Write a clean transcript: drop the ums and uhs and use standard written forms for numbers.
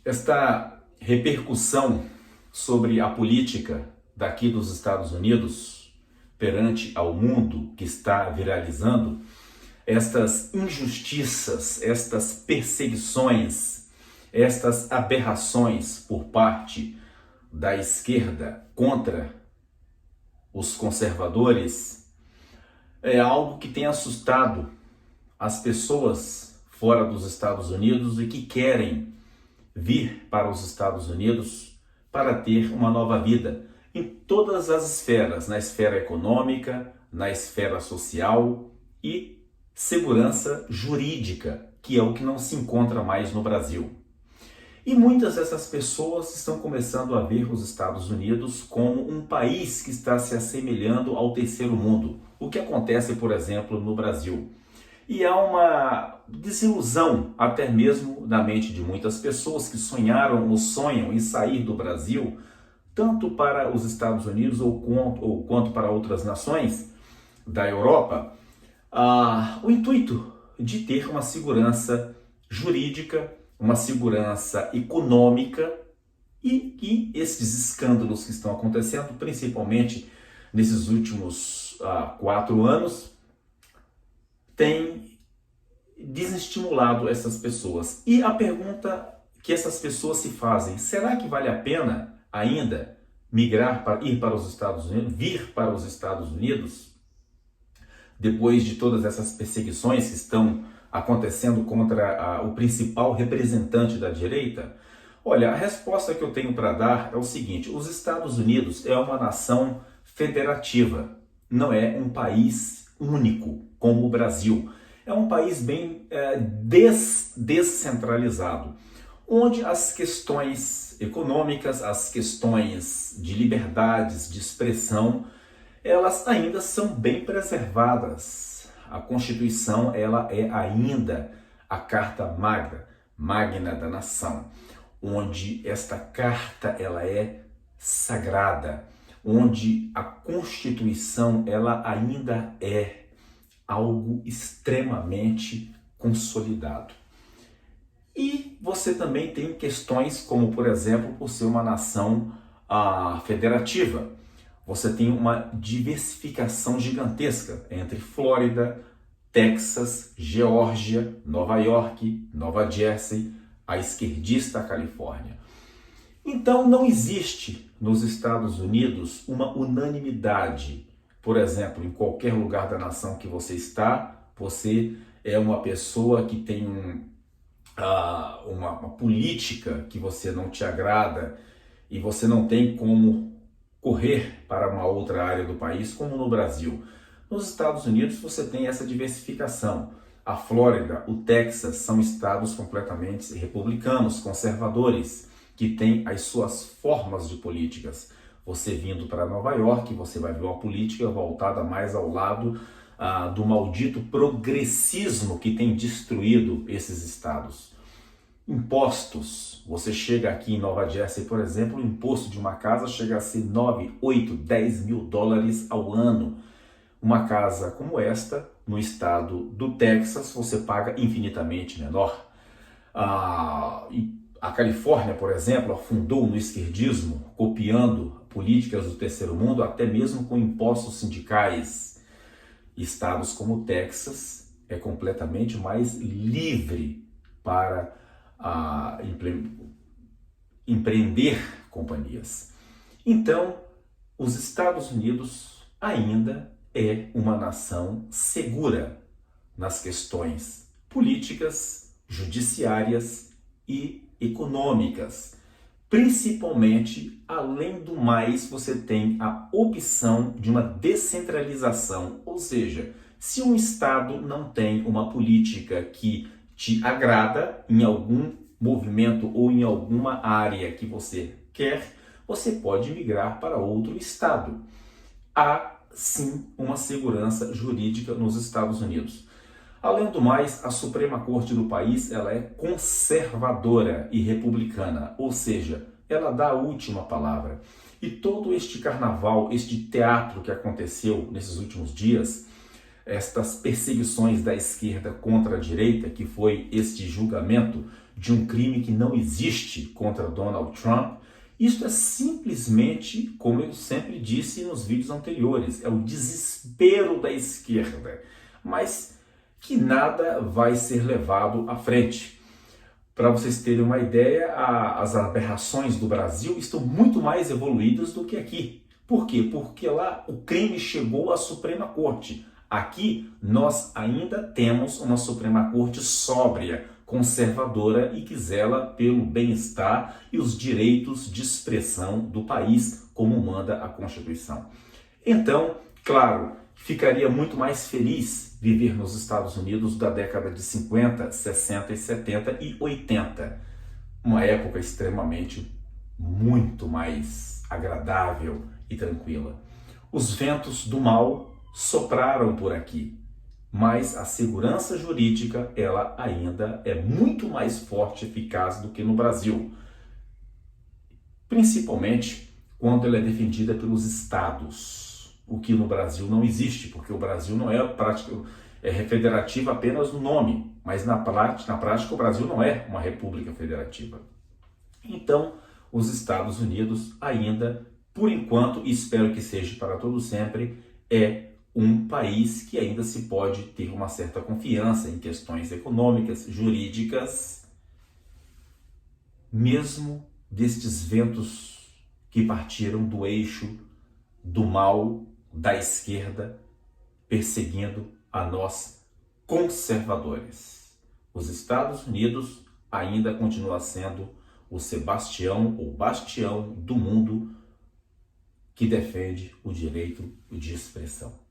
Esta repercussão sobre a política daqui dos Estados Unidos perante ao mundo que está viralizando, estas injustiças, estas perseguições, estas aberrações por parte da esquerda contra os conservadores, é algo que tem assustado as pessoas fora dos Estados Unidos e que querem vir para os Estados Unidos para ter uma nova vida em todas as esferas, na esfera econômica, na esfera social e segurança jurídica, que é o que não se encontra mais no Brasil. E muitas dessas pessoas estão começando a ver os Estados Unidos como um país que está se assemelhando ao terceiro mundo, o que acontece, por exemplo, no Brasil. E há uma desilusão até mesmo na mente de muitas pessoas que sonharam ou sonham em sair do Brasil, tanto para os Estados Unidos ou quanto para outras nações da Europa, o intuito de ter uma segurança jurídica, uma segurança econômica e que esses escândalos que estão acontecendo, principalmente nesses últimos 4 anos, tem desestimulado essas pessoas. E a pergunta que essas pessoas se fazem: será que vale a pena ainda migrar para ir para os Estados Unidos, vir para os Estados Unidos, depois de todas essas perseguições que estão acontecendo contra o principal representante da direita? Olha, a resposta que eu tenho para dar é o seguinte: os Estados Unidos é uma nação federativa, não é um país único como o Brasil. É um país bem descentralizado, onde as questões econômicas, as questões de liberdades de expressão, elas ainda são bem preservadas. A Constituição, ela é ainda a Carta Magna da nação, onde esta carta ela é sagrada, onde a Constituição ela ainda é algo extremamente consolidado. E você também tem questões como, por exemplo, por ser uma nação federativa. Você tem uma diversificação gigantesca entre Flórida, Texas, Geórgia, Nova York, Nova Jersey, a esquerdista Califórnia. Então não existe nos Estados Unidos uma unanimidade. Por exemplo, em qualquer lugar da nação que você está, você é uma pessoa que tem uma política que você não te agrada e você não tem como correr para uma outra área do país, como no Brasil. Nos Estados Unidos você tem essa diversificação. A Flórida, o Texas são estados completamente republicanos, conservadores, que têm as suas formas de políticas. Você vindo para Nova York, você vai ver uma política voltada mais ao lado do maldito progressismo que tem destruído esses estados. Impostos. Você chega aqui em Nova Jersey, por exemplo, o imposto de uma casa chega a ser 9, 8, 10 mil dólares ao ano. Uma casa como esta, no estado do Texas, você paga infinitamente menor. A Califórnia, por exemplo, afundou no esquerdismo, copiando políticas do terceiro mundo, até mesmo com impostos sindicais. Estados como o Texas é completamente mais livre para empreender companhias. Então, os Estados Unidos ainda é uma nação segura nas questões políticas, judiciárias e econômicas. Principalmente, além do mais, você tem a opção de uma descentralização, ou seja, se um estado não tem uma política que te agrada em algum movimento ou em alguma área que você quer, você pode migrar para outro estado. Há sim uma segurança jurídica nos Estados Unidos. Além do mais, a Suprema Corte do país ela é conservadora e republicana, ou seja, ela dá a última palavra. E todo este carnaval, este teatro que aconteceu nesses últimos dias, estas perseguições da esquerda contra a direita, que foi este julgamento de um crime que não existe contra Donald Trump. Isso é simplesmente, como eu sempre disse nos vídeos anteriores, é o desespero da esquerda, mas que nada vai ser levado à frente. Para vocês terem uma ideia, as aberrações do Brasil estão muito mais evoluídas do que aqui. Por quê? Porque lá o crime chegou à Suprema Corte. Aqui nós ainda temos uma Suprema Corte sóbria, conservadora e que zela pelo bem-estar e os direitos de expressão do país, como manda a Constituição. Então, claro, ficaria muito mais feliz viver nos Estados Unidos da década de 50, 60 e 70 e 80. Uma época extremamente, muito mais agradável e tranquila. Os ventos do mal sopraram por aqui, mas a segurança jurídica, ela ainda é muito mais forte e eficaz do que no Brasil. Principalmente quando ela é defendida pelos estados, o que no Brasil não existe, porque o Brasil não é federativo apenas no nome, mas na prática o Brasil não é uma república federativa. Então, os Estados Unidos ainda, por enquanto, e espero que seja para todo sempre, é um país que ainda se pode ter uma certa confiança em questões econômicas, jurídicas, mesmo destes ventos que partiram do eixo do mal da esquerda, perseguindo a nós conservadores. Os Estados Unidos ainda continua sendo o Sebastião ou bastião do mundo que defende o direito de expressão.